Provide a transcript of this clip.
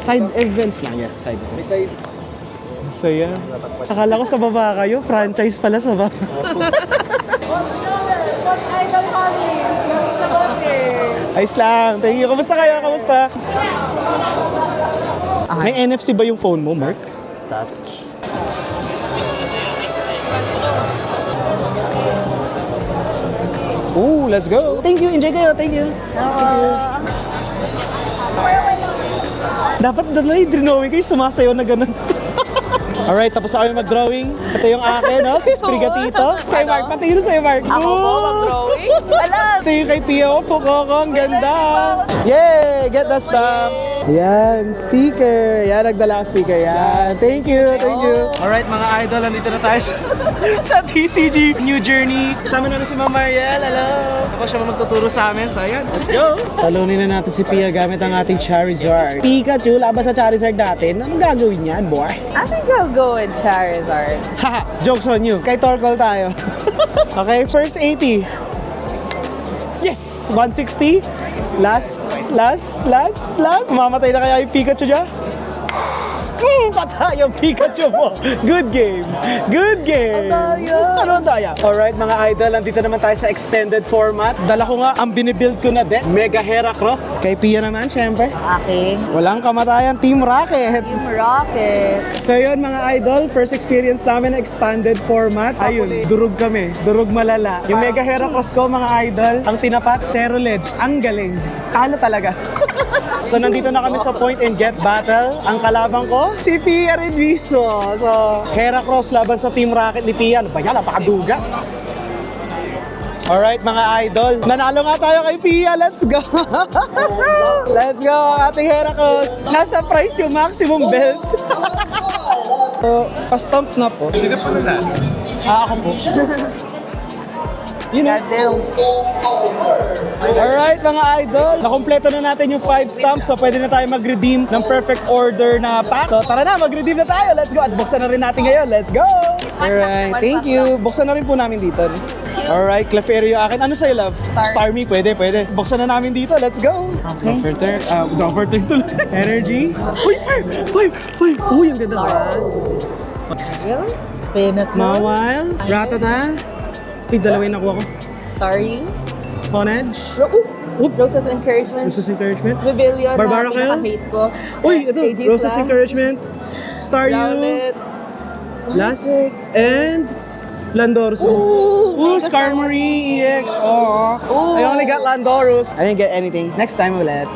Side events lang. Yes, side events. Saya. Akala ko sa baba kayo. Franchise pala sa baba. Ayos lang. Thank you. Kamusta kayo? Kamusta? May NFC ba yung phone mo, Mark? Touch. Ooh, let's go. Thank you. Enjoy kayo. Thank you. Dapat doon na i-drawing kayo. Sumasayaw na ganun. Alright, tapos ako yung mag-drawing. Ito yung akin, no? Si Sprigatito. Kay Mark, patingin sa'yo, Mark. Ako po mag-drawing? Alam! Ito yung kay Pio, Fukoko, ang ganda. Yay! Get the stamp. Yan, sticker. Yan, nagdala ako sticker. Yan, thank you, thank you. Alright, mga idol, nandito na tayo sa TCG New Journey. Kasama na si Ma'am Mariel. Hello. Tapos siya magtuturo sa amin. So, ayan, let's go. Talunin na natin si Pia gamit ang ating Charizard. Pikachu, laban sa Charizard natin. Anong gagawin yan, boy? I think I'll go with Charizard. Haha, jokes on you. Kay Torkoal tayo. Okay, first 80. Yes! 160. Last. Mamatay na kaya yung Pikachu niya? Patay yung Pikachu mo. Good game. Good game. Ano ang daya? Alright mga idol, nandito naman tayo sa extended format. Dala ko nga ang binibuild ko na deck, Mega Heracross. Kay Pia naman, syempre. Okay. Walang kamatayan, Team Rocket. Team Rocket. So yun mga idol, first experience namin na expanded format. Ayun, durog kami, durog malala. Yung Mega Heracross ko mga idol, ang tinapat, Zero Ledge. Ang galing. Talo talaga. So nandito na kami sa point and get battle. Ang kalabang ko, si Pia Redviso. So, Heracross laban sa Team Rocket ni Pia. Ano ba yan? Napakaduga. Alright mga idol, nanalo nga tayo kay Pia. Let's go! Let's go ang ating Heracross. Nasa price yung maximum belt. So, pa-stomp na po. Sino pa na? Ako po. You know. Alright mga idol, nakompleto na natin yung 5 stamps. So pwede na tayo mag-redeem ng perfect order na pack. So tara na, mag-redeem na tayo. Let's go. At buksan na rin natin ngayon. Let's go. Alright, thank you. Buksan na rin po namin dito. Alright, Clefairy yung akin. Ano sa'yo, love? Starmie, pwede. Buksan na namin dito. Let's go. Okay. Offer turn tuloy. Energy. Uy, fire. Uy, ang ganda. Fox. Peanut. Mawile. Rattata. Uy, dalawa yung nakuha ko. Starry. Honedge. Oop. Roses Encouragement. Roses Encouragement. Rebellion Barbara na Kyle? pinaka-hate ko. Uy, ito. AJ Roses Slam. Encouragement. Staryu. Rowlet. Last. Onyx. And Landorus. Ooh, Mega Skarmory EX. Oh. I only got Landorus. I didn't get anything. Next time ulit.